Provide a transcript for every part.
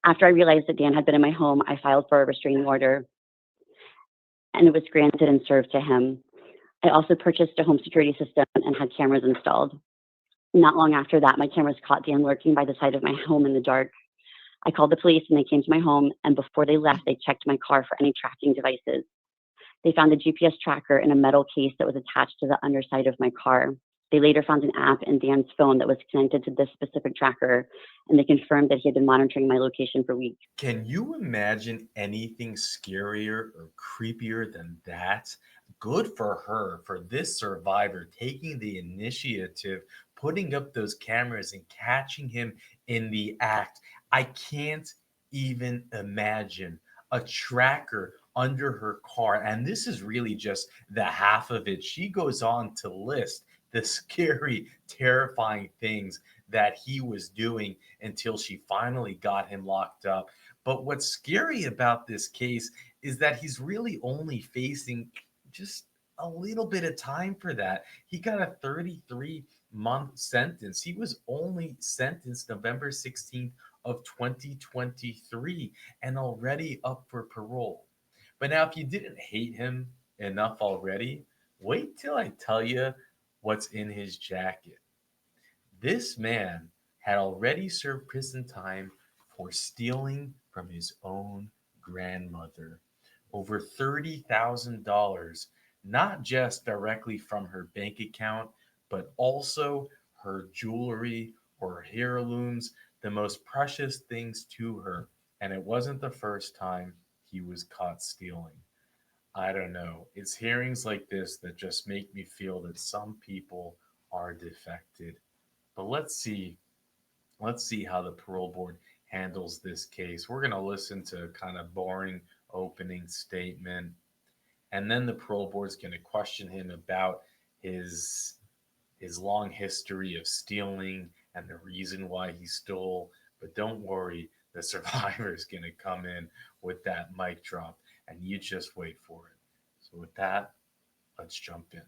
After I realized that Dan had been in my home, I filed for a restraining order, and it was granted and served to him. I also purchased a home security system and had cameras installed. Not long after that, my cameras caught Dan lurking by the side of my home in the dark. I called the police and they came to my home, and before they left, they checked my car for any tracking devices. They found a GPS tracker in a metal case that was attached to the underside of my car. They later found an app in Dan's phone that was connected to this specific tracker, and they confirmed that he had been monitoring my location for weeks. Can you imagine anything scarier or creepier than that? Good for her, for this survivor taking the initiative, putting up those cameras and catching him in the act. I can't even imagine a tracker under her car. And this is really just the half of it. She goes on to list the scary, terrifying things that he was doing until she finally got him locked up. But what's scary about this case is that he's really only facing just a little bit of time for that. He got a 33-month sentence. He was only sentenced November 16th of 2023 and already up for parole. But now, if you didn't hate him enough already, wait till I tell you what's in his jacket. This man had already served prison time for stealing from his own grandmother over $30,000, not just directly from her bank account, but also her jewelry or heirlooms, the most precious things to her. And it wasn't the first time he was caught stealing. I don't know. It's hearings like this that just make me feel that some people are defected. But let's see how the parole board handles this case. We're going to listen to a kind of boring opening statement, and then the parole board is going to question him about his long history of stealing and the reason why he stole. But don't worry, the survivor is going to come in with that mic drop, and you just wait for it. So with that, let's jump in.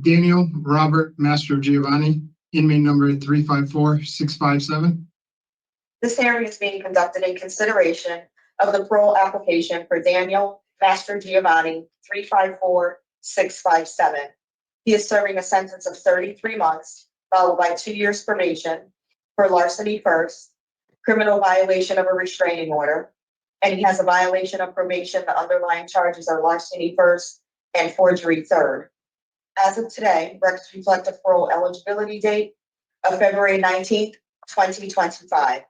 Daniel Robert Mastrogiovanni, inmate number 354657. This hearing is being conducted in consideration of the parole application for Daniel Mastrogiovanni 354657. He is serving a sentence of 33 months, followed by 2 years probation for larceny first, criminal violation of a restraining order, and he has a violation of probation. The underlying charges are larceny first and forgery third. As of today, records reflect a parole eligibility date of February 19th, 2025.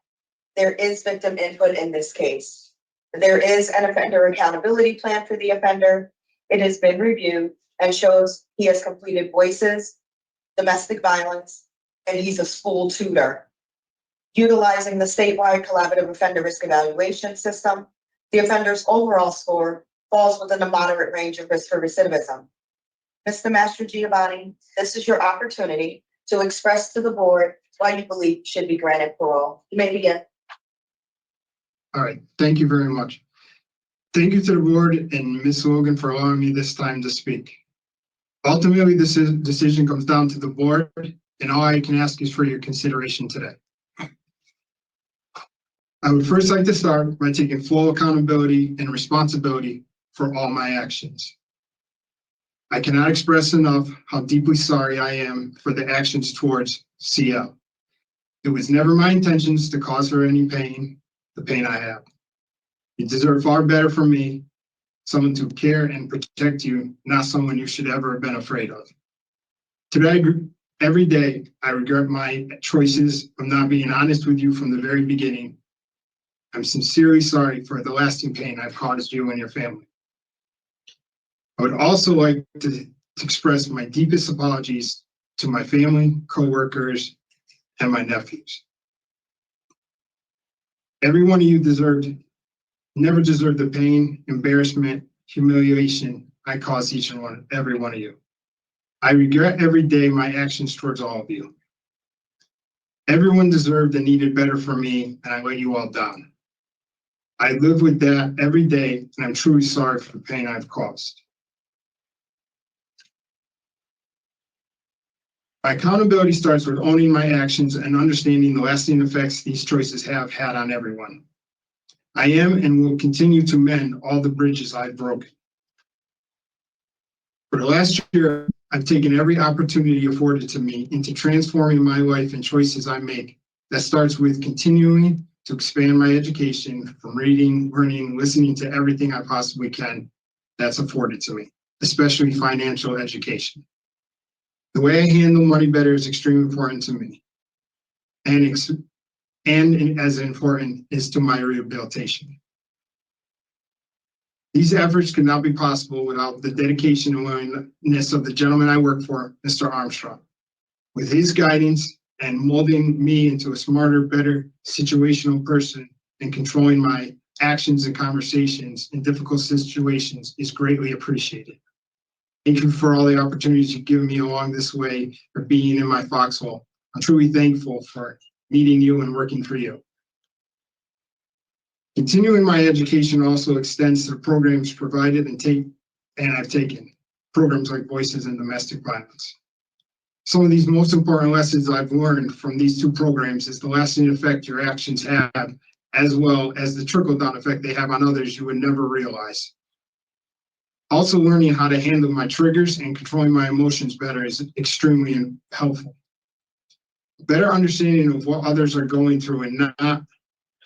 There is victim input in this case. There is an offender accountability plan for the offender. It has been reviewed and shows he has completed voices, domestic violence, and he's a school tutor. Utilizing the statewide collaborative offender risk evaluation system, the offender's overall score falls within the moderate range of risk for recidivism. Mr. Mastrogiovanni, this is your opportunity to express to the board why you believe should be granted parole. You may begin. All right, thank you very much. Thank you to the board and Ms. Logan for allowing me this time to speak. Ultimately, this decision comes down to the board, and all I can ask is for your consideration today. I would first like to start by taking full accountability and responsibility for all my actions. I cannot express enough how deeply sorry I am for the actions towards CL. It was never my intentions to cause her any pain, the pain I have. You deserve far better from me, someone to care and protect you, not someone you should ever have been afraid of. Today, every day, I regret my choices of not being honest with you from the very beginning. I'm sincerely sorry for the lasting pain I've caused you and your family. I would also like to express my deepest apologies to my family, co-workers, and my nephews. Every one of you never deserved the pain, embarrassment, humiliation I caused each and every one of you. I regret every day my actions towards all of you. Everyone deserved and needed better from me, and I let you all down. I live with that every day, and I'm truly sorry for the pain I've caused. My accountability starts with owning my actions and understanding the lasting effects these choices have had on everyone. I am and will continue to mend all the bridges I've broken. For the last year, I've taken every opportunity afforded to me into transforming my life and choices I make. That starts with continuing to expand my education from reading, learning, listening to everything I possibly can that's afforded to me, especially financial education. The way I handle money better is extremely important to me. And as important is to my rehabilitation. These efforts could not be possible without the dedication and willingness of the gentleman I work for, Mr. Armstrong. With his guidance and molding me into a smarter, better situational person and controlling my actions and conversations in difficult situations is greatly appreciated. Thank you for all the opportunities you've given me along this way for being in my foxhole. I'm truly thankful for meeting you and working for you. Continuing my education also extends to the programs provided and I've taken, programs like Voices in Domestic Violence. Some of these most important lessons I've learned from these two programs is the lasting effect your actions have, as well as the trickle-down effect they have on others you would never realize. Also, learning how to handle my triggers and controlling my emotions better is extremely helpful. Better understanding of what others are going through and not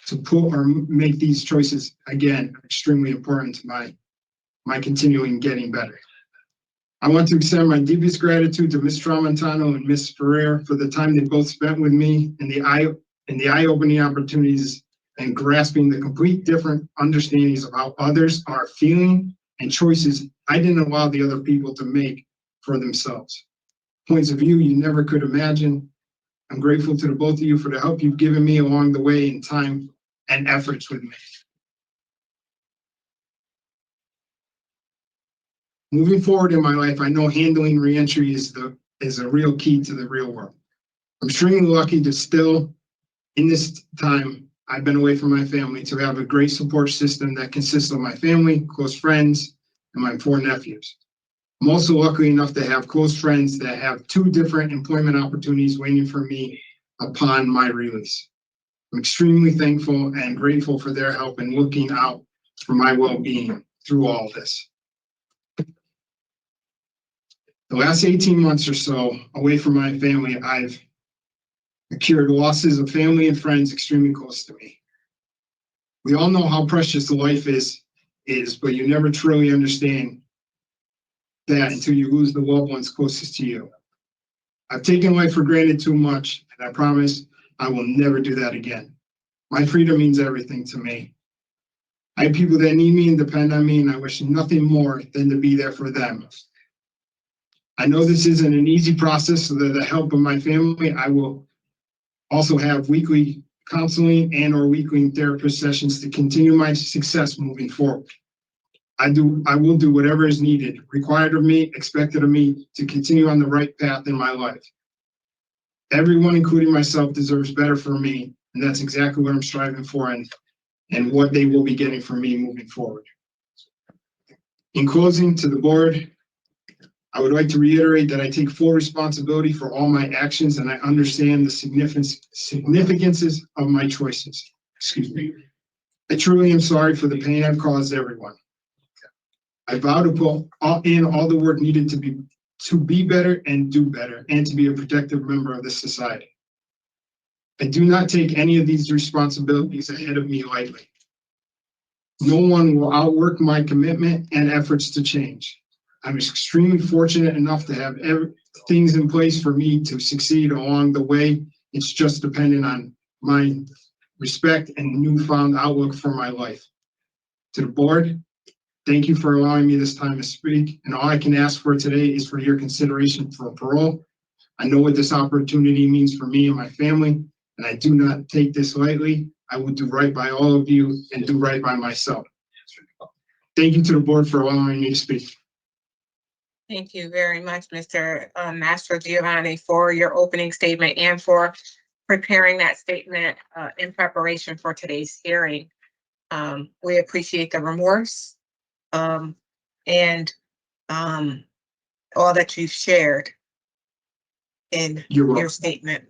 to put or make these choices, again, extremely important to my continuing getting better. I want to extend my deepest gratitude to Ms. Tramontano and Ms. Ferrer for the time they both spent with me and the eye-opening opportunities and grasping the complete different understandings of how others are feeling and choices I didn't allow the other people to make for themselves. Points of view you never could imagine. I'm grateful to the both of you for the help you've given me along the way in time and efforts with me. Moving forward in my life, I know handling reentry is a real key to the real world. I'm extremely lucky to still, in this time I've been away from my family, to have a great support system that consists of my family, close friends, and my 4 nephews. I'm also lucky enough to have close friends that have 2 different employment opportunities waiting for me upon my release. I'm extremely thankful and grateful for their help in looking out for my well-being through all of this. The last 18 months or so away from my family, I've accrued losses of family and friends extremely close to me. We all know how precious the life is, but you never truly understand that until you lose the loved ones closest to you. I've taken life for granted too much, and I promise I will never do that again. My freedom means everything to me. I have people that need me and depend on me, and I wish nothing more than to be there for them. I know this isn't an easy process, so with the help of my family, I will also have weekly counseling and or weekly therapist sessions to continue my success moving forward. I will do whatever is needed, required of me, expected of me to continue on the right path in my life. Everyone, including myself, deserves better for me, and that's exactly what I'm striving for and what they will be getting from me moving forward. In closing, to the board, I would like to reiterate that I take full responsibility for all my actions and I understand the significances of my choices. Excuse me. I truly am sorry for the pain I've caused everyone. I vow to put in all the work needed to be better and do better and to be a protective member of this society. I do not take any of these responsibilities ahead of me lightly. No one will outwork my commitment and efforts to change. I'm extremely fortunate enough to have things in place for me to succeed along the way. It's just dependent on my respect and newfound outlook for my life. To the board, thank you for allowing me this time to speak. And all I can ask for today is for your consideration for parole. I know what this opportunity means for me and my family, and I do not take this lightly. I will do right by all of you and do right by myself. Thank you to the board for allowing me to speak. Thank you very much, Mr. Mastrogiovanni, for your opening statement and for preparing that statement in preparation for today's hearing. We appreciate the remorse and all that you've shared. in You're your welcome. statement.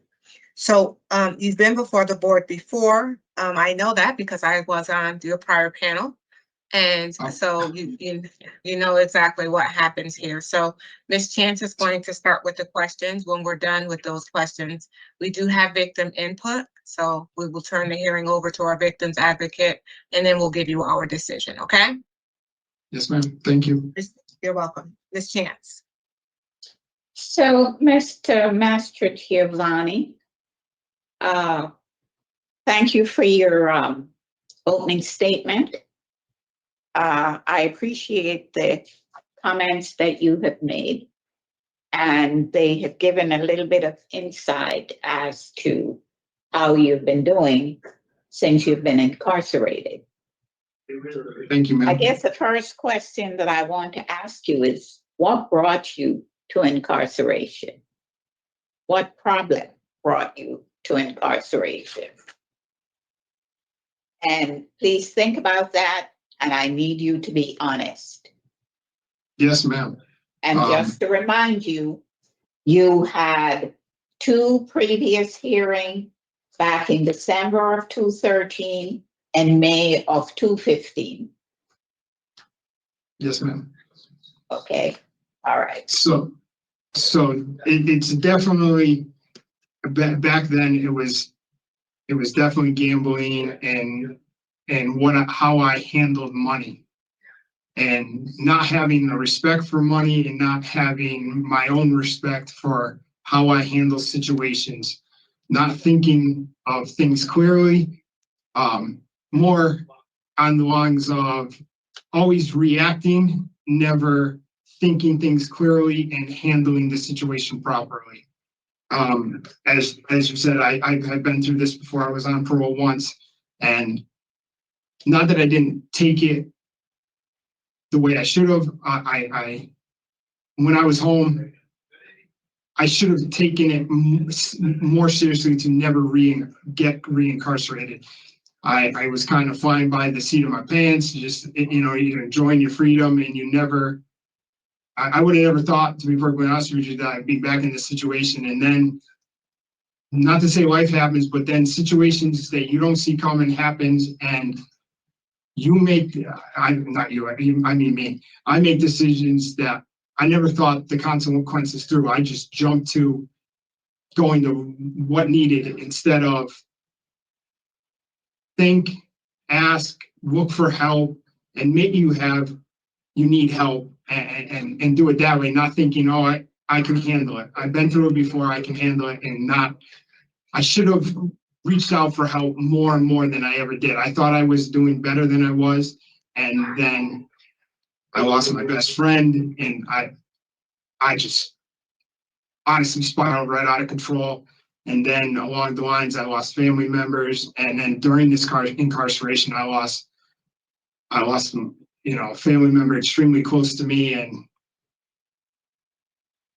So, you've been before the board before. I know that because I was on your prior panel. And Oh. so you know exactly what happens here. So Ms. Chance is going to start with the questions. When we're done with those questions, we do have victim input. So we will turn the hearing over to our victims advocate, and then we'll give you our decision, okay? Yes, ma'am. Thank you. You're welcome. Ms. Chance. So, Mr. Mastrogiovanni, thank you for your opening statement. I appreciate the comments that you have made, and they have given a little bit of insight as to how you've been doing since you've been incarcerated. Thank you, ma'am. I guess the first question that I want to ask you is, what brought you to incarceration? What problem brought you to incarceration? And please think about that, and I need you to be honest. Yes, ma'am. And just to remind you, you had 2 previous hearings back in December of 2013 and May of 2015. Yes, ma'am. Okay, all right. So it's definitely back then. It was definitely gambling and how I handled money, and not having a respect for money and not having my own respect for how I handle situations, not thinking of things clearly, more on the lines of always reacting, never thinking things clearly and handling the situation properly. As you said, I've been through this before. I was on parole once, and not that I didn't take it the way I should have. I when I was home, I should have taken it more seriously to never get reincarcerated. I was kind of flying by the seat of my pants, just, you're enjoying your freedom, and you never, I would have never thought, to be perfectly honest with you, that I'd be back in this situation. And then, not to say life happens, but then situations that you don't see coming happens, and you make, not you, I mean me, I make decisions that I never thought the consequences through. I just jumped to going to what needed instead of think, ask, look for help, and maybe you need help, and do it that way, not thinking, oh, I can handle it. I've been through it before, I can handle it, and I should have reached out for help more and more than I ever did. I thought I was doing better than I was, and then I lost my best friend, and I just honestly spiraled right out of control. And then along the lines, I lost family members, and then during this incarceration, I lost a family member extremely close to me, and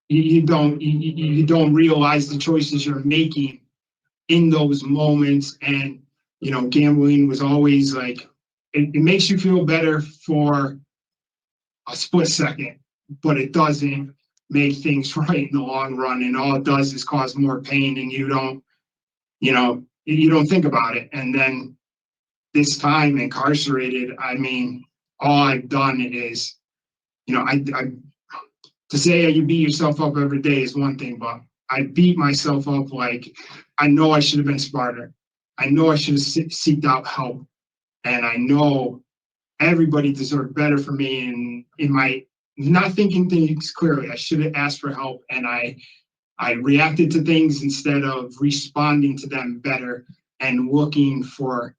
you don't realize the choices you're making in those moments. And gambling was always like, it makes you feel better for a split second, but it doesn't make things right in the long run, and all it does is cause more pain, and you don't think about it. And then this time incarcerated, I mean, all I've done is, to say you beat yourself up every day is one thing, but I beat myself up like, I know I should have been smarter. I know I should have seeked out help, and I know everybody deserved better for me. And in my not thinking things clearly, I should have asked for help, and I reacted to things instead of responding to them better and looking for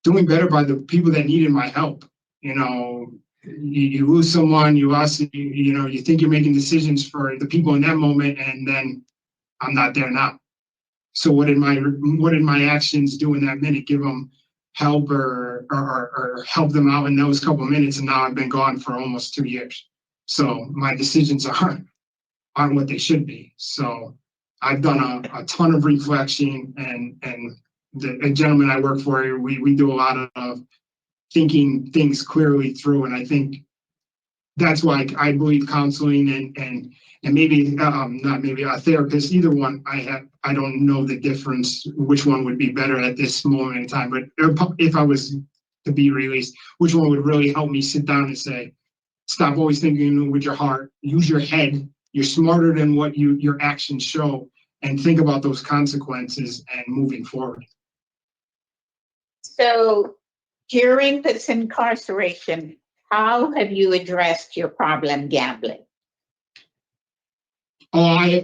doing better by the people that needed my help. You lose someone, you think you're making decisions for the people in that moment, and then I'm not there now. So what did my actions do in that minute? Give them help or help them out in those couple of minutes, and now I've been gone for almost 2 years. So my decisions aren't what they should be. So I've done a ton of reflection, and the gentleman I work for, we do a lot of thinking things clearly through. And I think that's why I believe counseling and and maybe, not maybe a therapist, either one, I don't know the difference, which one would be better at this moment in time, but if I was to be released, which one would really help me sit down and say, stop always thinking with your heart, use your head, you're smarter than what your actions show, and think about those consequences and moving forward. So during this incarceration, how have you addressed your problem gambling? Oh, I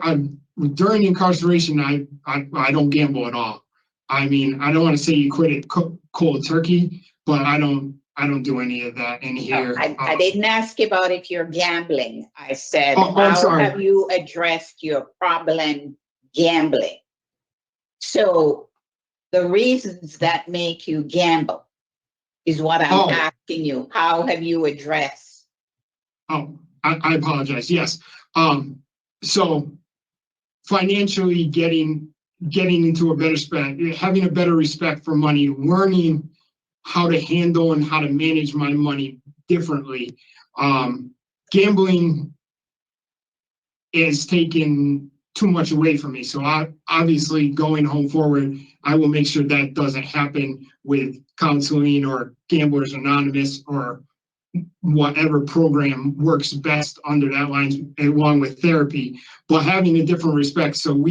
during incarceration, I don't gamble at all. I mean, I don't want to say you quit it cold turkey, but I don't do any of that in here. I didn't ask you about if you're gambling. I said, I'm how sorry. have you addressed your problem gambling? So the reasons that make you gamble is what I'm asking you. How have you addressed? Oh, I apologize. Yes. So financially getting into a better respect, having a better respect for money, learning how to handle and how to manage my money differently. Gambling is taken too much away from me. So obviously going home forward, I will make sure that doesn't happen with counseling or Gamblers Anonymous or whatever program works best under that line, along with therapy, but having a different respect. So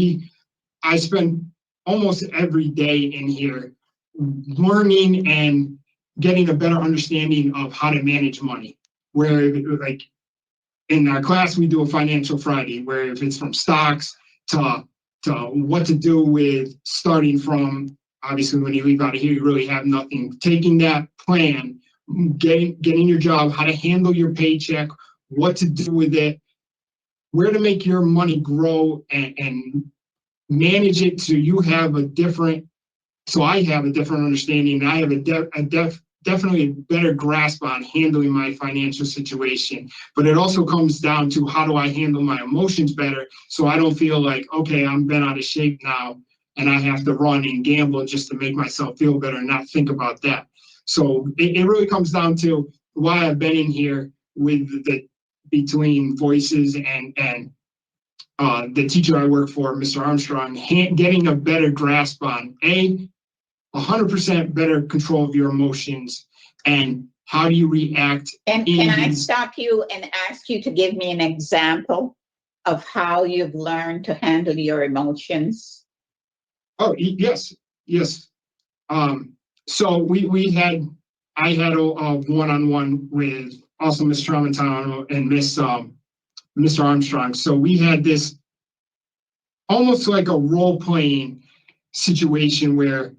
I spend almost every day in here learning and getting a better understanding of how to manage money. Where, like, in our class, we do a financial Friday, where if it's from stocks to what to do with starting from, obviously when you leave out of here, you really have nothing. Taking that plan, getting your job, how to handle your paycheck, what to do with it, where to make your money grow and manage it so you have a different, so I have a different understanding. And I have definitely a better grasp on handling my financial situation. But it also comes down to how do I handle my emotions better so I don't feel like, okay, I'm bent out of shape now and I have to run and gamble just to make myself feel better and not think about that. So it really comes down to why I've been in here with between voices and the teacher I work for, Mr. Armstrong, getting a better grasp on 100% better control of your emotions and how do you react. And can I stop you and ask you to give me an example of how you've learned to handle your emotions? Oh, yes. So I had a one-on-one with also Ms. Tramontano and Mr. Armstrong. So we had this almost like a role-playing situation where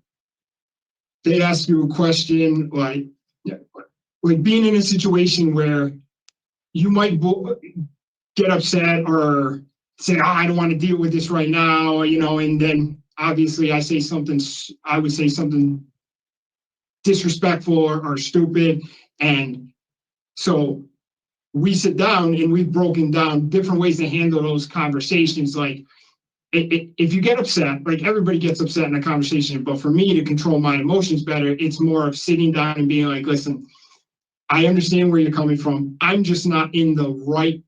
they ask you a question like being in a situation where you might get upset or say, I don't want to deal with this right now, and then obviously I would say something disrespectful or stupid. And so we sit down and we've broken down different ways to handle those conversations. Like if you get upset, like everybody gets upset in a conversation, but for me to control my emotions better, it's more of sitting down and being like, listen, I understand where you're coming from. I'm just not in the right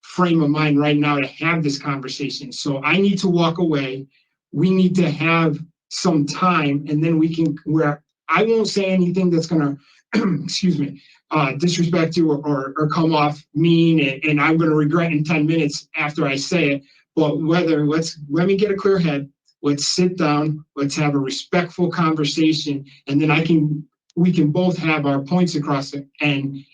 frame of mind right now to have this conversation. So I need to walk away. We need to have some time, and then where I won't say anything that's going to, excuse me, disrespect you or come off mean, and I'm going to regret in 10 minutes after I say it. But let me get a clear head. Let's sit down. Let's have a respectful conversation, and then we can both have our points across it. And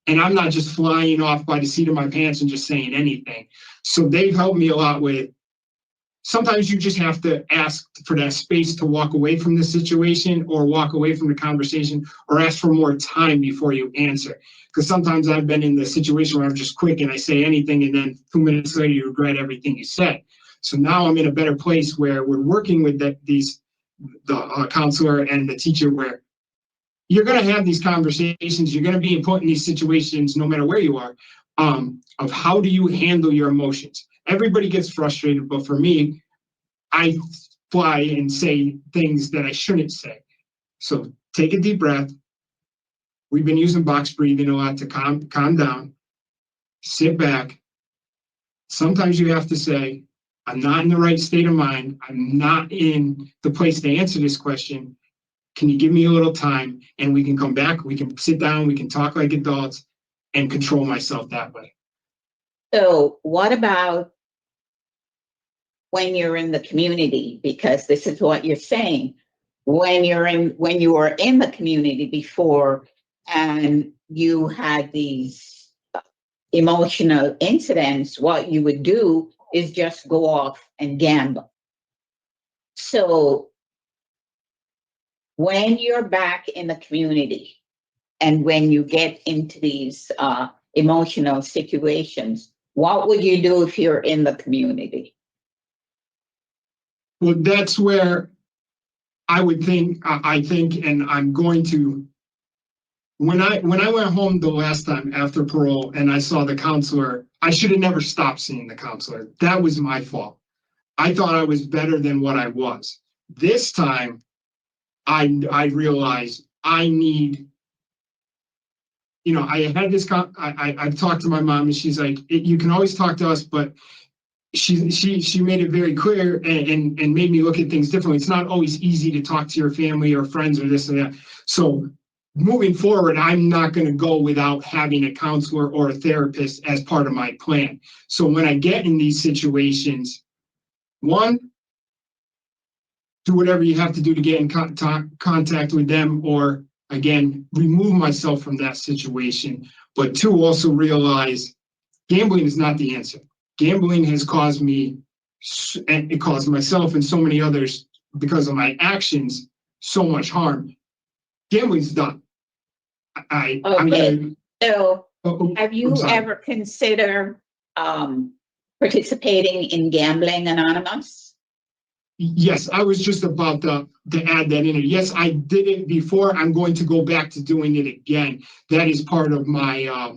I'm not just flying off by the seat of my pants and just saying anything. So they've helped me a lot with, sometimes you just have to ask for that space to walk away from the situation or walk away from the conversation or ask for more time before you answer. Because sometimes I've been in the situation where I'm just quick and I say anything and then 2 minutes later you regret everything you said. So now I'm in a better place where we're working with the counselor and the teacher where you're going to have these conversations, you're going to be put in these situations no matter where you are, of how do you handle your emotions. Everybody gets frustrated, but for me, I fly and say things that I shouldn't say. So take a deep breath. We've been using box breathing a lot to calm down, sit back, Sometimes you have to say, I'm not in the right state of mind. I'm not in the place to answer this question. Can you give me a little time and we can come back, we can sit down, we can talk like adults and control myself that way. So what about when you're in the community? Because this is what you're saying. When you were in the community before and you had these emotional incidents, what you would do is just go off and gamble. So when you're back in the community and when you get into these emotional situations, what would you do if you're in the community? Well, that's where I think, and I'm going to, when I went home the last time after parole and I saw the counselor, I should have never stopped seeing the counselor. That was my fault. I thought I was better than what I was. This time, I realized I need, I had this, I've talked to my mom and she's like, you can always talk to us, but she made it very clear and made me look at things differently. It's not always easy to talk to your family or friends or this and that. So moving forward, I'm not going to go without having a counselor or a therapist as part of my plan. So when I get in these situations, one, do whatever you have to do to get in contact with them, or again, remove myself from that situation. But two, also realize gambling is not the answer. Gambling has caused me, and it caused myself and so many others, because of my actions, so much harm. Gambling's done. I'm gonna. So Oh, have you ever considered participating in Gambling Anonymous? Yes, I was just about to add that in. Yes, I did it before. I'm going to go back to doing it again. That is part of my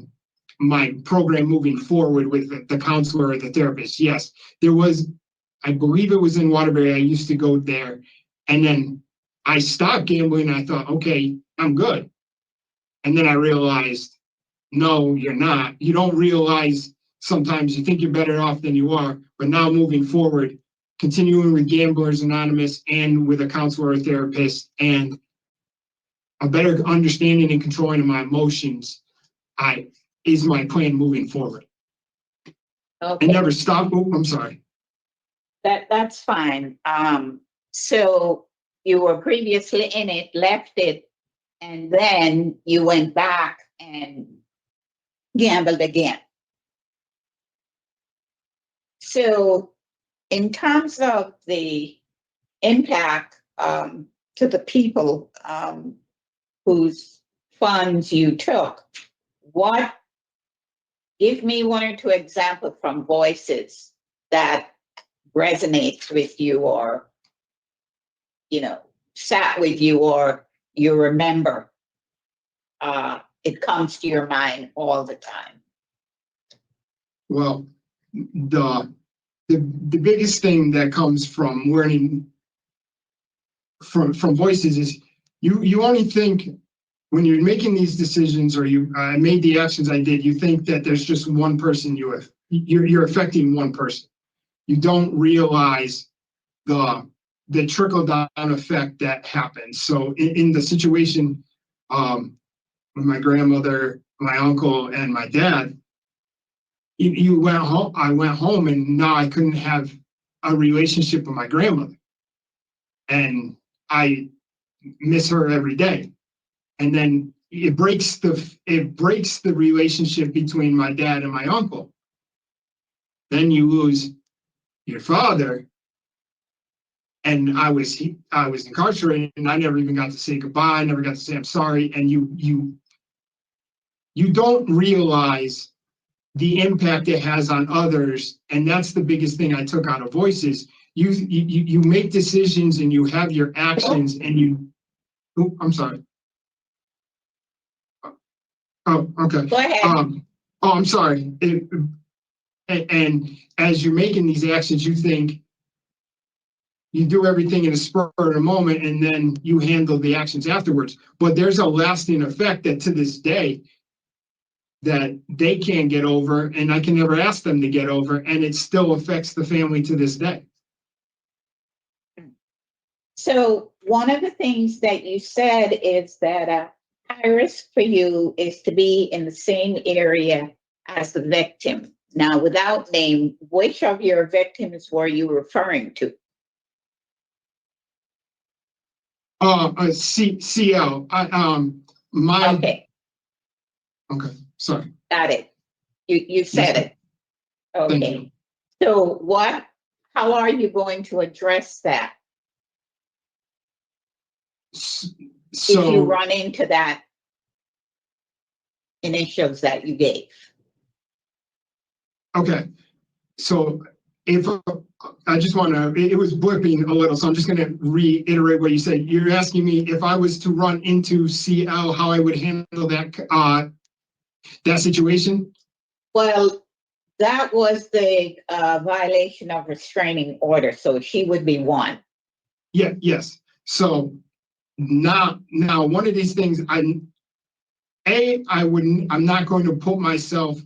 my program moving forward with the counselor or the therapist. Yes, there was, I believe it was in Waterbury. I used to go there, and then I stopped gambling. And I thought, okay, I'm good. And then I realized, no, you're not. You don't realize sometimes you think you're better off than you are. But now moving forward, continuing with Gamblers Anonymous and with a counselor or therapist and a better understanding and controlling of my emotions, is my plan moving forward. Okay. And never stop. Oh, I'm sorry. That's fine. So you were previously in it, left it, and then you went back and gambled again. So in terms of the impact to the people whose funds you took, give me one or two examples from voices that resonates with you, or sat with you, or you remember. It comes to your mind all the time. Well, the biggest thing that comes from learning from voices is you only think when you're making these decisions, or I made the actions I did, you think that there's just one person you're affecting one person. You don't realize the trickle down effect that happens. So in the situation with my grandmother, my uncle, and my dad, you went home. I went home, and now I couldn't have a relationship with my grandmother, and I miss her every day. And then it breaks the relationship between my dad and my uncle. Then you lose your father, and I was incarcerated, and I never even got to say goodbye. I never got to say I'm sorry. And you don't realize the impact it has on others, and that's the biggest thing I took out of voices. You make decisions, and you have your actions, and you. Oh, I'm sorry. Oh, okay. Go ahead. I'm sorry. And as you're making these actions, you think you do everything in a spur of a moment, and then you handle the actions afterwards. But there's a lasting effect that to this day, that they can't get over, and I can never ask them to get over, and it still affects the family to this day. So one of the things that you said is that high risk for you is to be in the same area as the victim. Now, without name, which of your victims were you referring to? CL. Okay, Okay, sorry. got it. You said Yes, it. Thank Okay. you. So how are you going to address that if you So, run into that initials that you gave? okay, so if I just want to, it was blipping a little, so I'm just going to reiterate what you said. You're asking me if I was to run into CL, how I would handle that that situation? Well, that was the violation of restraining order, so she would be one. Yeah, yes. So now one of these things, I'm not going to put myself,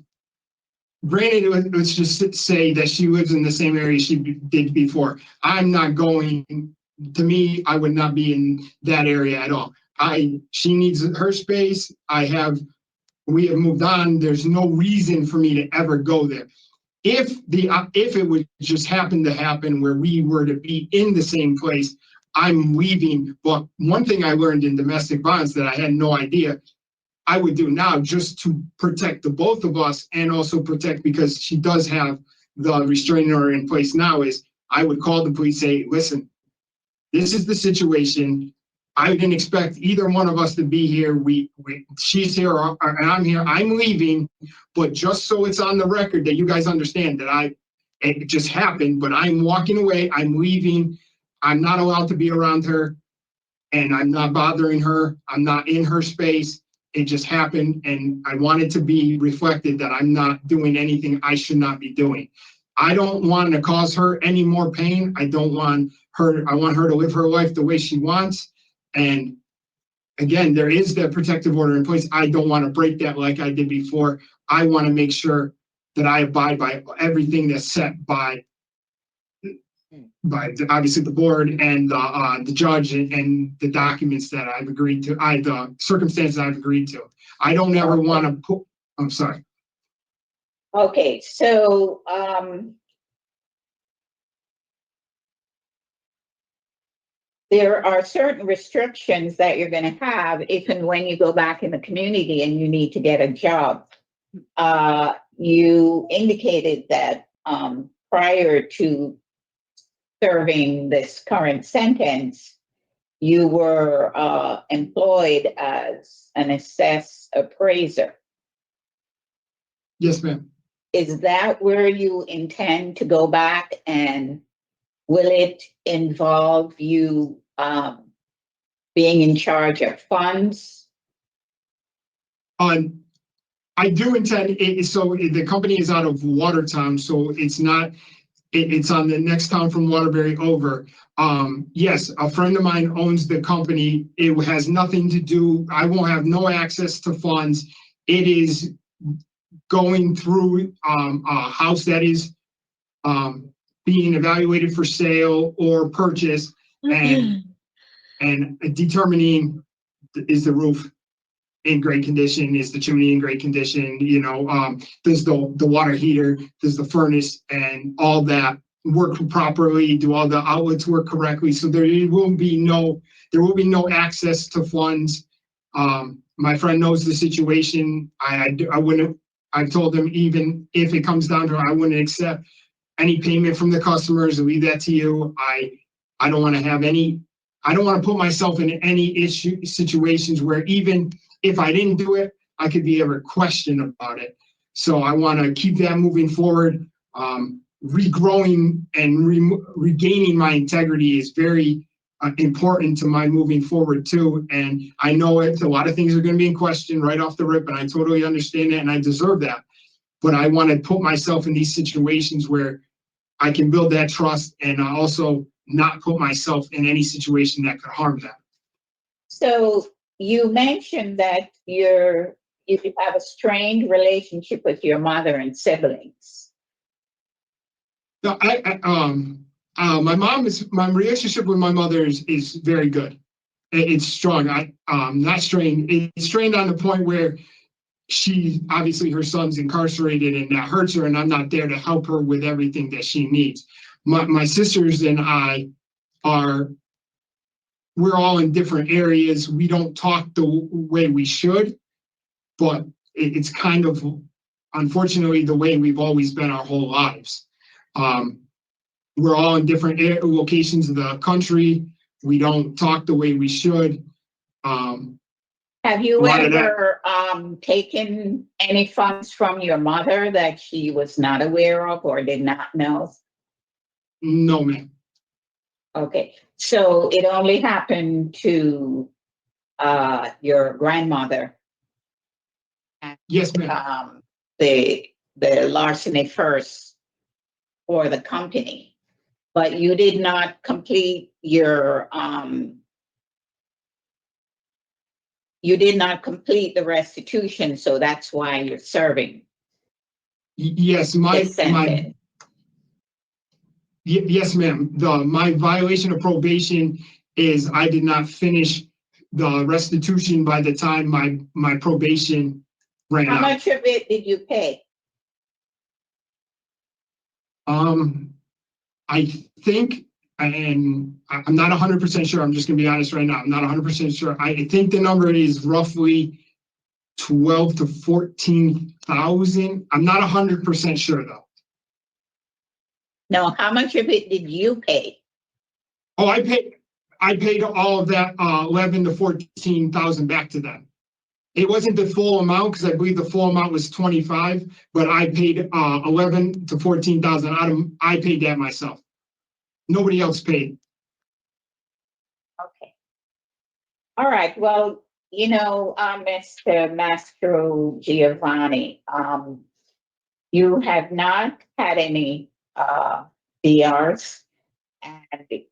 granted, let's just say that she lives in the same area she did before. I'm not going, to me, I would not be in that area at all. She needs her space. We have moved on. There's no reason for me to ever go there. If it would just happen to happen where we were to be in the same place, I'm leaving. But one thing I learned in domestic violence that I had no idea I would do now, just to protect the both of us, and also protect, because she does have the restraining order in place now, is I would call the police, say, listen, this is the situation. I didn't expect either one of us to be here. She's here and I'm here. I'm leaving, but just so it's on the record that you guys understand that it just happened, but I'm walking away. I'm leaving. I'm not allowed to be around her, and I'm not bothering her. I'm not in her space. It just happened, and I want it to be reflected that I'm not doing anything I should not be doing. I don't want to cause her any more pain. I want her to live her life the way she wants. And again, there is that protective order in place. I don't want to break that like I did before. I want to make sure that I abide by everything that's set by obviously the board and the judge and the documents that I've agreed to, the circumstances I've agreed to. I don't ever want to put, I'm sorry. Okay, so there are certain restrictions that you're going to have if and when you go back in the community and you need to get a job. You indicated that prior to serving this current sentence, you were employed as an assessed appraiser. Yes, ma'am. Is that where you intend to go back, and will it involve you being in charge of funds? I do intend it. So the company is out of Watertown, so it's not. It's on the next town from Waterbury over. Yes, a friend of mine owns the company. It has nothing to do. I won't have no access to funds. It is going through a house that is being evaluated for sale or purchase, and determining, is the roof in great condition, is the chimney in great condition, does the water heater, does the furnace and all that work properly, do all the outlets work correctly, so there will be no access to funds. My friend knows the situation. I wouldn't, I've told him, even if it comes down to it, I wouldn't accept any payment from the customers. I'll leave that to you. I don't want to put myself in any situations where even if I didn't do it, I could be ever questioned about it. So I want to keep that moving forward. Regrowing and regaining my integrity is very important to my moving forward too. And I know a lot of things are going to be in question right off the rip, and I totally understand that, and I deserve that. But I want to put myself in these situations where I can build that trust, and also not put myself in any situation that could harm them. So you mentioned that you you have a strained relationship with your mother and siblings. No, my relationship with my mother is very good. It's strong. Not strained. It's strained on the point where obviously her son's incarcerated and that hurts her, and I'm not there to help her with everything that she needs. My sisters and we're all in different areas. We don't talk the way we should, but it's kind of, unfortunately, the way we've always been our whole lives. We're all in different locations of the country. We don't talk the way we should. Have you ever taken any funds from your mother that she was not aware of or did not know? No, ma'am. Okay, so it only happened to your grandmother. Yes, ma'am. The larceny first for the company, but you did not complete your you did not complete the restitution, so that's why you're serving. Yes, yes, ma'am. My violation of probation is I did not finish the restitution by the time my probation ran out. How much of it did you pay? I think, and I'm not 100% sure. I'm just gonna be honest right now. I'm not 100% sure. I think the number is roughly 12 to 14,000. I'm not 100% sure though. No, how much of it did you pay? Oh, I paid all of that 11 to 14,000 back to them. It wasn't the full amount because I believe the full amount was 25, but I paid 11 to 14,000 I paid that myself. Nobody else paid. Okay. All right. Well, Mr. Mastrogiovanni, you have not had any DRs, and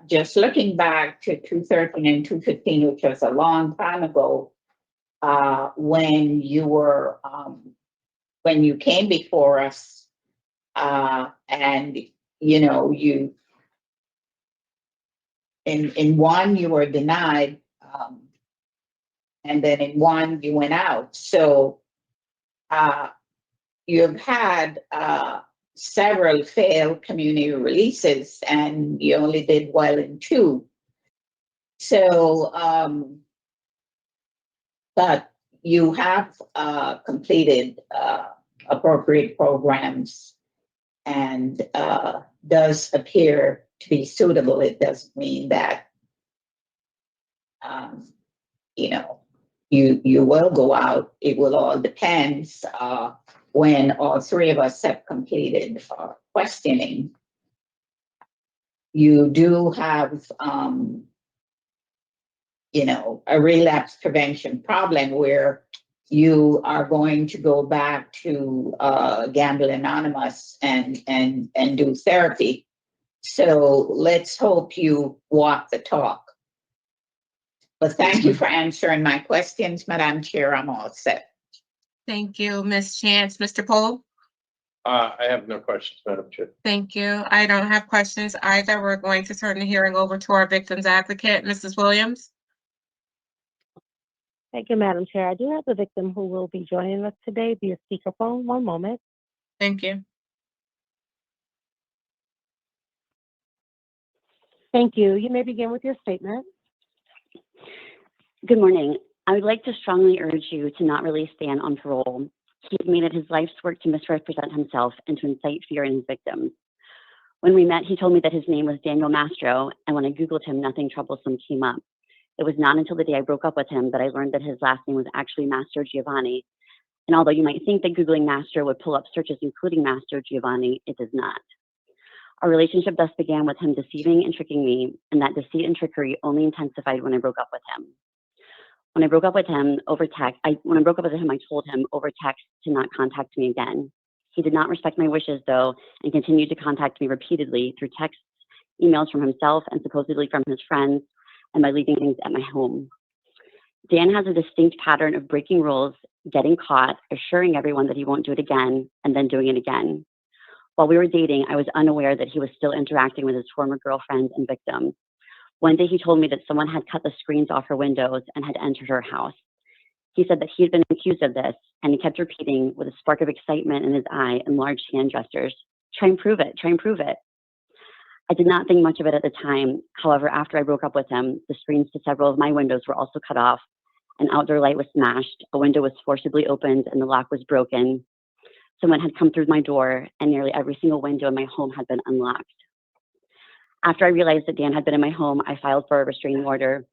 just looking back to 2013 and 2015, which was a long time ago, when you came before us, and you in one you were denied, and then in one you went out. So you've had several failed community releases, and you only did well in 2. So, but you have completed appropriate programs and does appear to be suitable. It doesn't mean that, you will go out. It will all depend when all 3 of us have completed questioning. You do have, a relapse prevention problem where you are going to go back to Gamble Anonymous and do therapy. So let's hope you walk the talk. But thank you for answering my questions, Madam Chair. I'm all set. Thank you, Ms. Chance. Mr. Poole? I have no questions, Madam Chair. Thank you. I don't have questions either. We're going to turn the hearing over to our victim's advocate, Mrs. Williams. Thank you, Madam Chair. I do have a victim who will be joining us today via speakerphone. One moment. Thank you. Thank you. You may begin with your statement. Good morning. I would like to strongly urge you to not release Stan on parole. He's made it his life's work to misrepresent himself and to incite fear in his victims. When we met, he told me that his name was Daniel Mastro, and when I Googled him, nothing troublesome came up. It was not until the day I broke up with him that I learned that his last name was actually Mastrogiovanni. And although you might think that Googling Mastro would pull up searches including Mastrogiovanni, it does not. Our relationship thus began with him deceiving and tricking me, and that deceit and trickery only intensified when I broke up with him. When I broke up with him over text, I told him over text to not contact me again. He did not respect my wishes, though, and continued to contact me repeatedly through texts, emails from himself, and supposedly from his friends, and by leaving things at my home. Dan has a distinct pattern of breaking rules, getting caught, assuring everyone that he won't do it again, and then doing it again. While we were dating, I was unaware that he was still interacting with his former girlfriend and victim. One day he told me that someone had cut the screens off her windows and had entered her house. He said that he had been accused of this, and he kept repeating with a spark of excitement in his eye and large hand gestures, "Try and prove it, try and prove it." I did not think much of it at the time. However, after I broke up with him, the screens to several of my windows were also cut off. An outdoor light was smashed, a window was forcibly opened, and the lock was broken. Someone had come through my door, and nearly every single window in my home had been unlocked. After I realized that Dan had been in my home, I filed for a restraining order,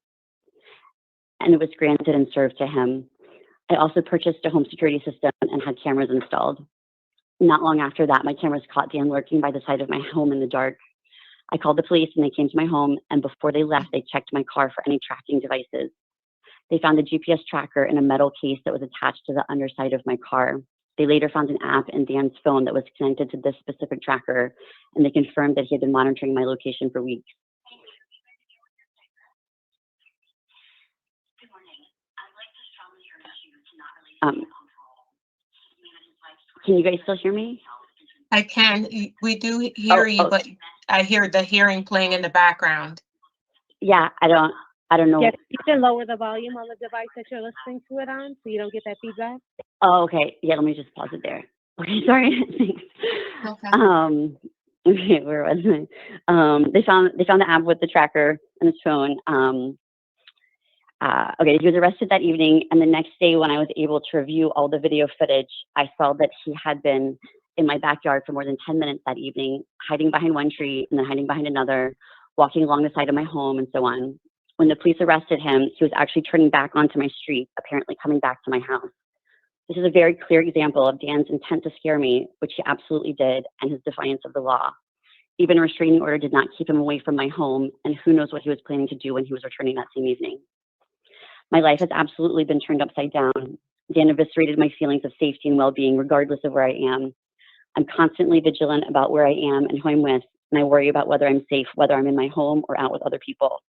and it was granted and served to him. I also purchased a home security system and had cameras installed. Not long after that, my cameras caught Dan lurking by the side of my home in the dark. I called the police and they came to my home, and before they left, they checked my car for any tracking devices. They found a GPS tracker in a metal case that was attached to the underside of my car. They later found an app in Dan's phone that was connected to this specific tracker, and they confirmed that he had been monitoring my location for weeks. Can you guys still hear me? I can. We do hear you, oh. but I hear the hearing playing in the background. Yeah, I don't know. Yes, you can lower the volume on the device that you're listening to it on, so you don't get that feedback. Oh, okay. Yeah, let me just pause it there. Okay, sorry. Thanks. Okay. Okay, where was I? They found the app with the tracker on his phone. Okay, he was arrested that evening, and the next day when I was able to review all the video footage, I saw that he had been in my backyard for more than 10 minutes that evening, hiding behind one tree and then hiding behind another, walking along the side of my home and so on. When the police arrested him, he was actually turning back onto my street, apparently coming back to my house. This is a very clear example of Dan's intent to scare me, which he absolutely did, and his defiance of the law. Even a restraining order did not keep him away from my home, and who knows what he was planning to do when he was returning that same evening. My life has absolutely been turned upside down. Dan eviscerated my feelings of safety and well-being, regardless of where I am. I'm constantly vigilant about where I am and who I'm with, and I worry about whether I'm safe, whether I'm in my home or out with other people.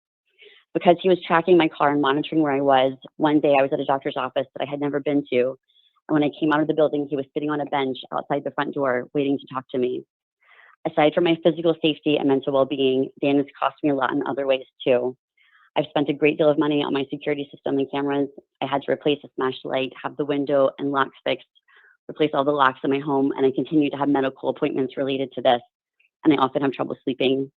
Because he was tracking my car and monitoring where I was, one day I was at a doctor's office that I had never been to, and when I came out of the building, he was sitting on a bench outside the front door, waiting to talk to me. Aside from my physical safety and mental well-being, Dan has cost me a lot in other ways too. I've spent a great deal of money on my security system and cameras. I had to replace a smashed light, have the window and locks fixed, replace all the locks in my home, and I continue to have medical appointments related to this, and I often have trouble sleeping.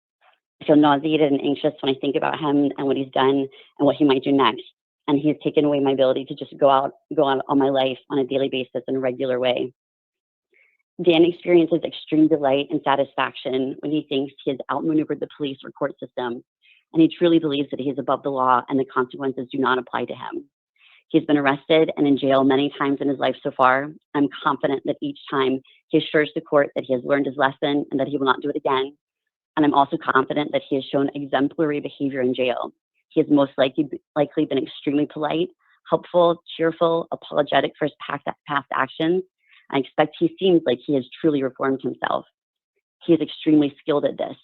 I feel nauseated and anxious when I think about him and what he's done and what he might do next, and he has taken away my ability to just go out on my life on a daily basis in a regular way. Dan experiences extreme delight and satisfaction when he thinks he has outmaneuvered the police or court system, and he truly believes that he is above the law and the consequences do not apply to him. He's been arrested and in jail many times in his life so far. I'm confident that each time he assures the court that he has learned his lesson and that he will not do it again. And I'm also confident that he has shown exemplary behavior in jail. He has most likely been extremely polite, helpful, cheerful, apologetic for his past actions. I expect he seems like he has truly reformed himself. He is extremely skilled at this.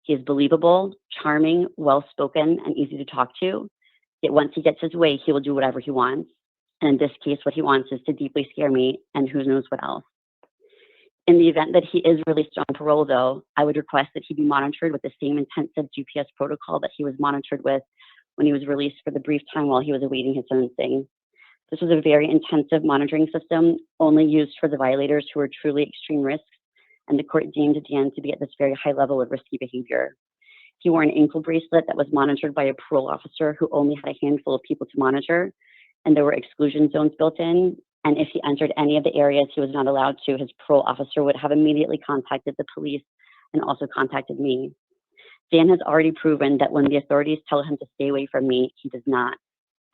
He is believable, charming, well-spoken, and easy to talk to. Yet once he gets his way, he will do whatever he wants. And in this case, what he wants is to deeply scare me, and who knows what else. In the event that he is released on parole, though, I would request that he be monitored with the same intensive GPS protocol that he was monitored with when he was released for the brief time while he was awaiting his sentencing. This was a very intensive monitoring system, only used for the violators who were truly extreme risks, and the court deemed Dan to be at this very high level of risky behavior. He wore an ankle bracelet that was monitored by a parole officer who only had a handful of people to monitor, and there were exclusion zones built in. And if he entered any of the areas he was not allowed to, his parole officer would have immediately contacted the police and also contacted me. Dan has already proven that when the authorities tell him to stay away from me, he does not.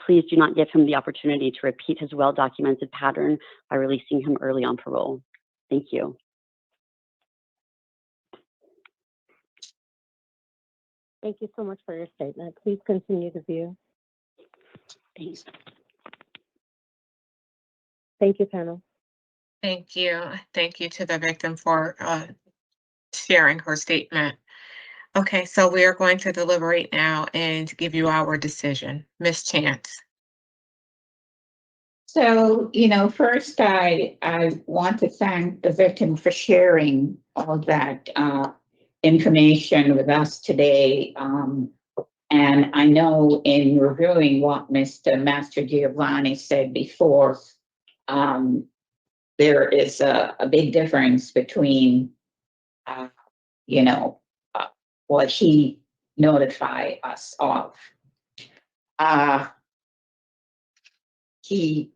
Please do not give him the opportunity to repeat his well-documented pattern by releasing him early on parole. Thank you. Thank you so much for your statement. Please continue to view. Thanks. Thank you, panel. Thank you. Thank you to the victim for sharing her statement. Okay, so we are going to deliberate now and give you our decision. Ms. Chance. So, first I want to thank the victim for sharing all that information with us today. And I know in reviewing what Mr. Mastrogiovanni said before, there is a big difference between, you know, what he notified us of. He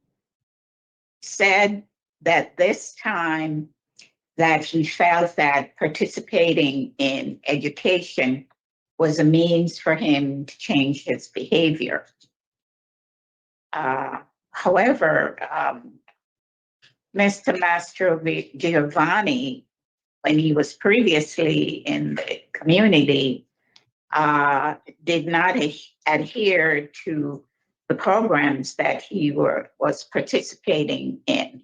said that this time that he felt that participating in education was a means for him to change his behavior. However, Mr. Mastrogiovanni, when he was previously in the community, did not adhere to the programs that he was participating in.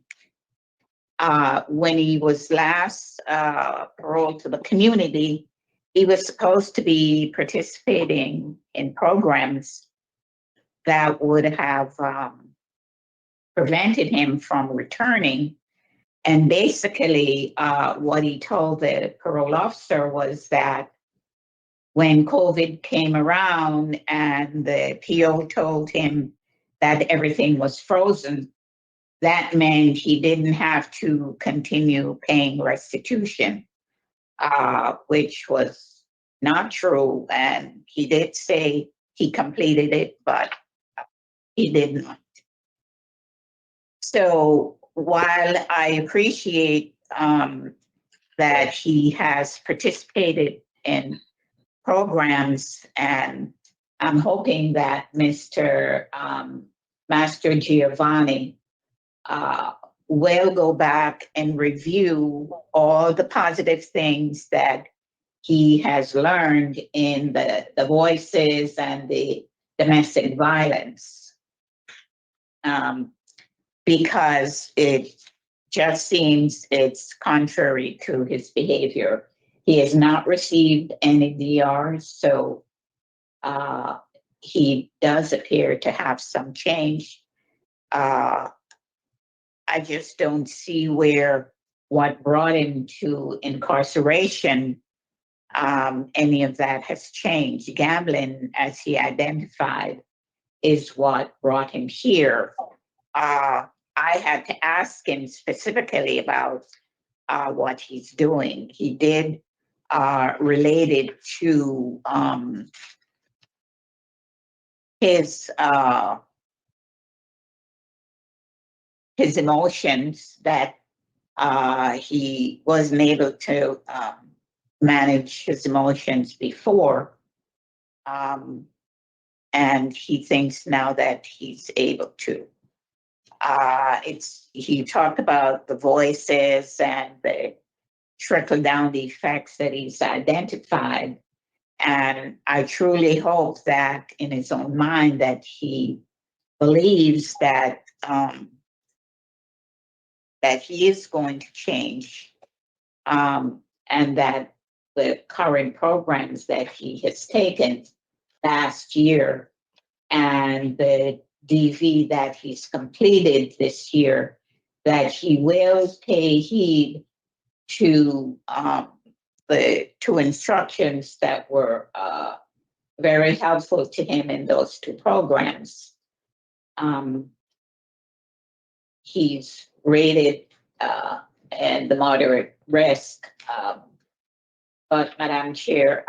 When he was last paroled to the community, he was supposed to be participating in programs that would have prevented him from returning. And basically, what he told the parole officer was that when COVID came around and the PO told him that everything was frozen, that meant he didn't have to continue paying restitution, which was not true. And he did say he completed it, but he did not. So while I appreciate that he has participated in programs, and I'm hoping that Mr. Mastrogiovanni will go back and review all the positive things that he has learned in the voices and the domestic violence. Because it just seems it's contrary to his behavior. He has not received any DRs, so he does appear to have some change. I just don't see where what brought him to incarceration, any of that has changed. Gambling, as he identified, is what brought him here. I had to ask him specifically about what he's doing. He did relate it to his emotions, that he wasn't able to manage his emotions before. And he thinks now that he's able to. He talked about the voices and the trickle down effects that he's identified. And I truly hope that in his own mind that he believes that that he is going to change, and that the current programs that he has taken last year and the DV that he's completed this year, that he will pay heed to the two instructions that were very helpful to him in those two programs. He's rated and the moderate risk. But Madam Chair,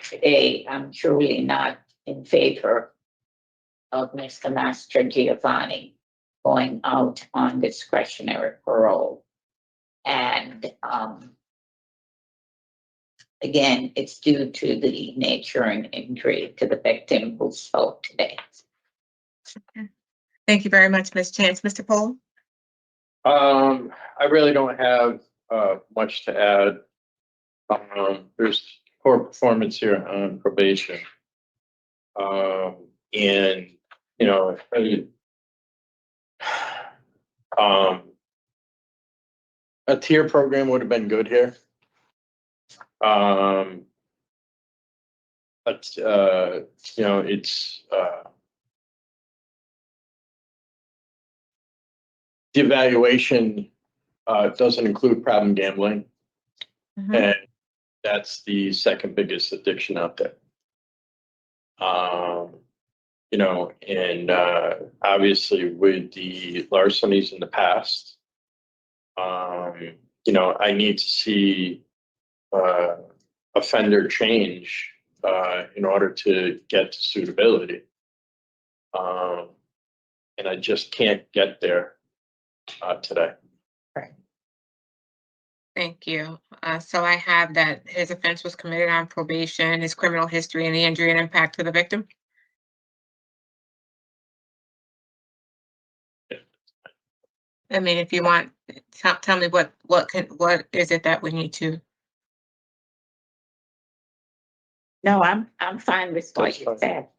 today I'm truly not in favor of Mr. Mastrogiovanni going out on discretionary parole. And again, it's due to the nature and injury to the victim who spoke today. Thank you very much, Ms. Chance. Mr. Pohl? I really don't have much to add. There's poor performance here on probation. And, you know, a tier program would have been good here. But, you know, it's, the evaluation doesn't include problem gambling, Mhm. and that's the second biggest addiction out there. You know, and obviously with the larcenies in the past, you know, I need to see offender change in order to get to suitability. And I just can't get there today. Thank you. So I have that his offense was committed on probation, his criminal history, and the injury and impact to the victim. I mean, if you want, tell me what is it that we need to? No, I'm fine with what you said.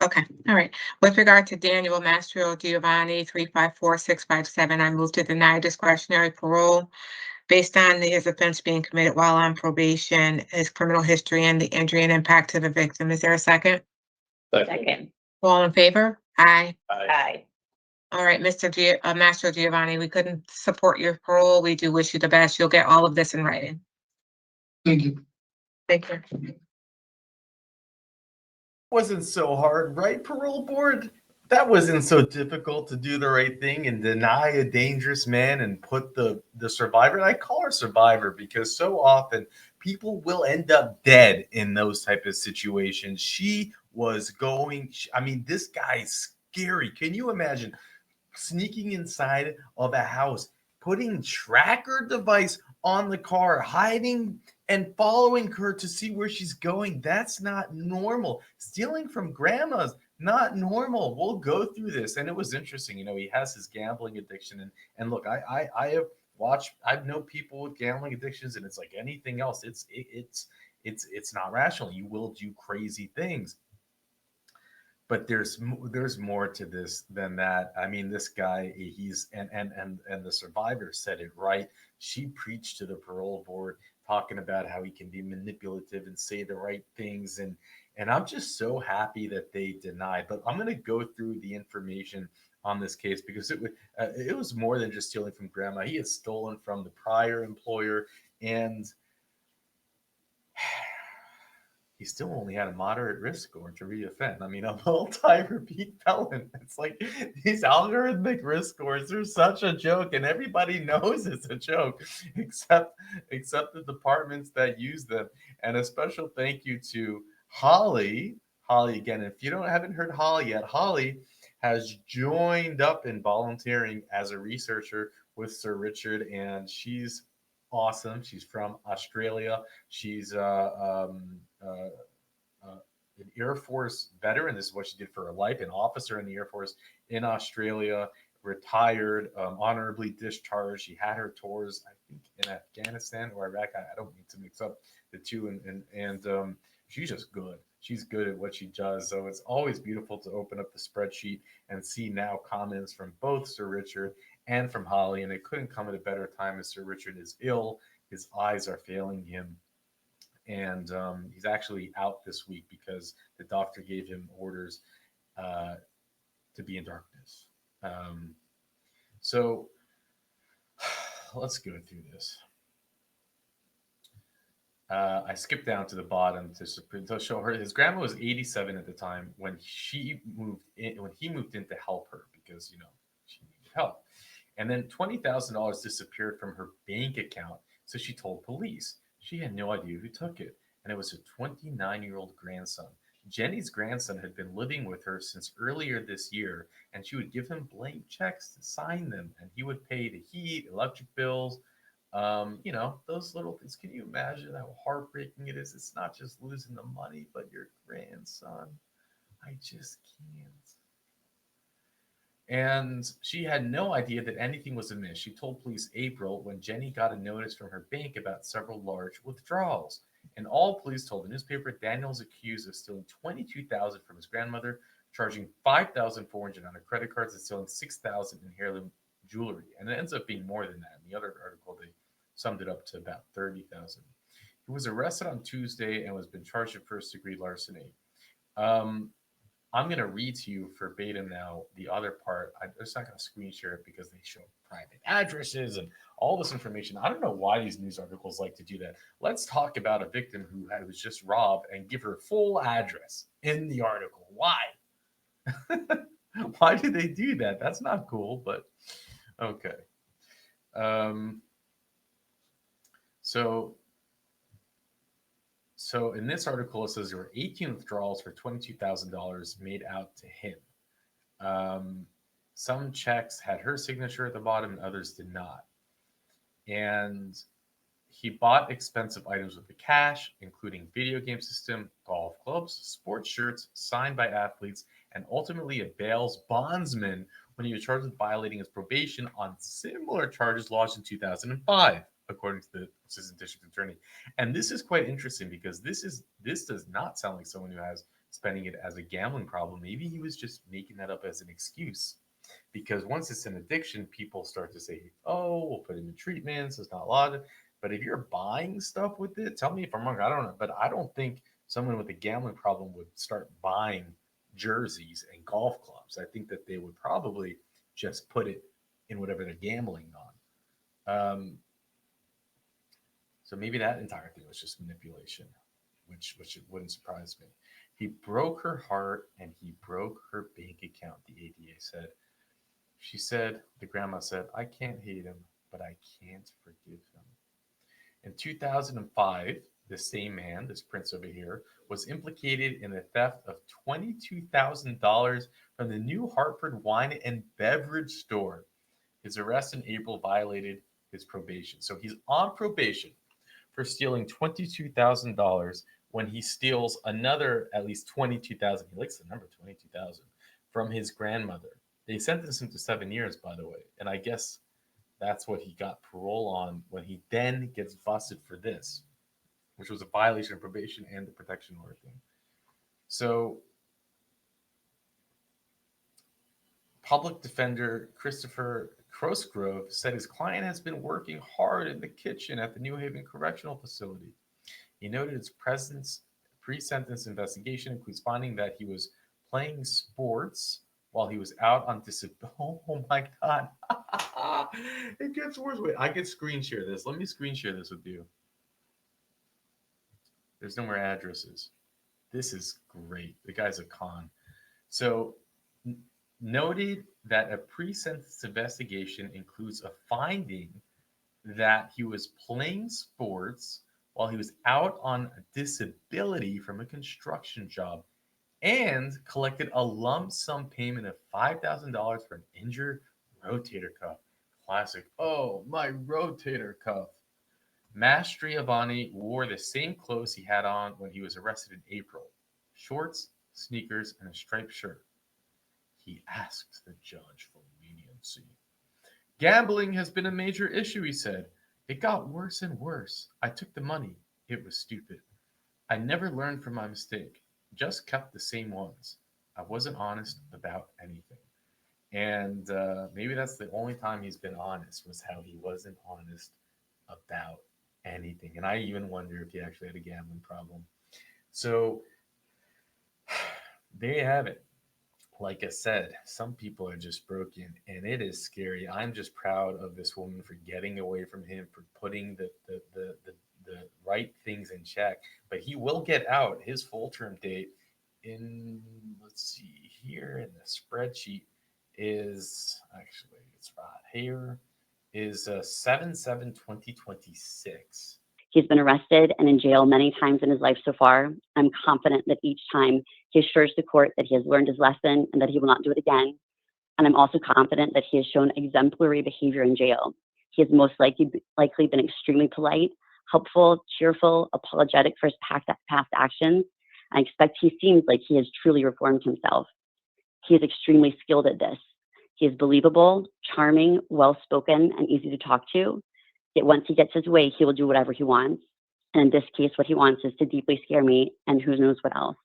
Okay, all right. With regard to Daniel Mastrogiovanni 354657, I move to deny discretionary parole based on his offense being committed while on probation, his criminal history, and the injury and impact to the victim. Is there a second? Second. All in favor? Aye. Aye. All right, Mastrogiovanni, we couldn't support your parole. We do wish you the best. You'll get all of this in writing. Thank you. Thank you. Wasn't so hard, right, parole board? That wasn't so difficult to do the right thing and deny a dangerous man and put the survivor. And I call her survivor because so often people will end up dead in those type of situations. She was going. I mean, this guy's scary. Can you imagine sneaking inside of a house, putting tracker device on the car, hiding and following her to see where she's going? That's not normal. Stealing from grandma's not normal. We'll go through this. And it was interesting. You know, he has his gambling addiction. And look, I have watched, I've known people with gambling addictions, and it's like anything else. It's not rational. You will do crazy things. But there's more to this than that. I mean, this guy, he's and the survivor said it right. She preached to the parole board, talking about how he can be manipulative and say the right things, and I'm just so happy that they denied. But I'm going to go through the information on this case because it was more than just stealing from grandma. He had stolen from the prior employer, and he still only had a moderate risk score to reoffend. I mean, a multi-repeat felon. It's like these algorithmic risk scores are such a joke, and everybody knows it's a joke, except the departments that use them. And a special thank you to Holly. Holly, again, if you haven't heard Holly yet, Holly has joined up in volunteering as a researcher with Sir Richard, and she's awesome. She's from Australia. She's an Air Force veteran. This is what she did for her life. An officer in the Air Force in Australia, retired, honorably discharged. She had her tours, I think, in Afghanistan or Iraq. I don't need to mix up the two. And she's just good. She's good at what she does. So it's always beautiful to open up the spreadsheet and see now comments from both Sir Richard and from Holly. And it couldn't come at a better time as Sir Richard is ill. His eyes are failing him. And he's actually out this week because the doctor gave him orders to be in darkness. So let's go through this. I skipped down to the bottom to show her his grandma was 87 at the time when he moved in to help her because she needed help. And then $20,000 disappeared from her bank account, so she told police. She had no idea who took it, and it was her 29-year-old grandson. Jenny's grandson had been living with her since earlier this year, and she would give him blank checks to sign them, and he would pay the heat, electric bills, those little things. Can you imagine how heartbreaking it is? It's not just losing the money, but your grandson. I just can't. And she had no idea that anything was amiss. She told police April when Jenny got a notice from her bank about several large withdrawals. And all police told the newspaper Daniel is accused of stealing $22,000 from his grandmother, charging $5,400 on her credit cards, and stealing $6,000 in heirloom jewelry. And it ends up being more than that. In the other article, they summed it up to about $30,000. He was arrested on Tuesday and was been charged with first-degree larceny. I'm going to read to you verbatim now the other part. I'm just not going to screen share it because they show private addresses and all this information. I don't know why these news articles like to do that. Let's talk about a victim who was just robbed and give her full address in the article. Why? Why do they do that? That's not cool, but okay. So in this article, it says there were 18 withdrawals for $22,000 made out to him. Some checks had her signature at the bottom and others did not. And he bought expensive items with the cash, including video game system, golf clubs, sports shirts signed by athletes, and ultimately a bail bondsman when he was charged with violating his probation on similar charges lodged in 2005, according to the assistant district attorney. And this is quite interesting because this does not sound like someone who has spending it as a gambling problem. Maybe he was just making that up as an excuse. Because once it's an addiction, people start to say, oh, we'll put him in treatments, it's not allowed. But if you're buying stuff with it, tell me if I'm wrong. I don't know. But I don't think someone with a gambling problem would start buying jerseys and golf clubs. I think that they would probably just put it in whatever they're gambling on. So maybe that entire thing was just manipulation, which it wouldn't surprise me. He broke her heart and he broke her bank account, the ADA said. She said, the grandma said, I can't hate him, but I can't forgive him. In 2005, the same man, this prince over here, was implicated in the theft of $22,000 from the New Hartford Wine and Beverage Store. His arrest in April violated his probation. So he's on probation for stealing $22,000 when he steals another at least $22,000. He likes the number 22,000 from his grandmother. They sentenced him to 7 years, by the way. And I guess that's what he got parole on when he then gets busted for this, which was a violation of probation and the protection order thing. So public defender Christopher Crosgrove said his client has been working hard in the kitchen at the New Haven Correctional Facility. He noted its pre-sentence investigation includes finding that he was playing sports while he was out on disability. Oh my God. It gets worse. Wait, I can screen share this. Let me screen share this with you. There's no more addresses. This is great. The guy's a con. So noted that a pre-sentence investigation includes a finding that he was playing sports while he was out on disability from a construction job and collected a lump sum payment of $5,000 for an injured rotator cuff. Classic. Oh, my rotator cuff. Mastrogiovanni wore the same clothes he had on when he was arrested in April. Shorts, sneakers, and a striped shirt. He asked the judge for leniency. Gambling has been a major issue, he said. It got worse and worse. I took the money. It was stupid. I never learned from my mistake. Just kept the same ones. I wasn't honest about anything. And maybe that's the only time he's been honest, was how he wasn't honest about anything. And I even wonder if he actually had a gambling problem. So there you have it. Like I said, some people are just broken, and it is scary. I'm just proud of this woman for getting away from him, for putting the right things in check. But he will get out. His full term date in, let's see here in the spreadsheet, is actually, it's right here, is 7/7/2026. He's been arrested and in jail many times in his life so far. I'm confident that each time he assures the court that he has learned his lesson and that he will not do it again. And I'm also confident that he has shown exemplary behavior in jail. He has most likely been extremely polite, helpful, cheerful, apologetic for his past actions. I expect he seems like he has truly reformed himself. He is extremely skilled at this. He is believable, charming, well-spoken, and easy to talk to. Yet once he gets his way, he will do whatever he wants. And in this case, what he wants is to deeply scare me and who knows what else.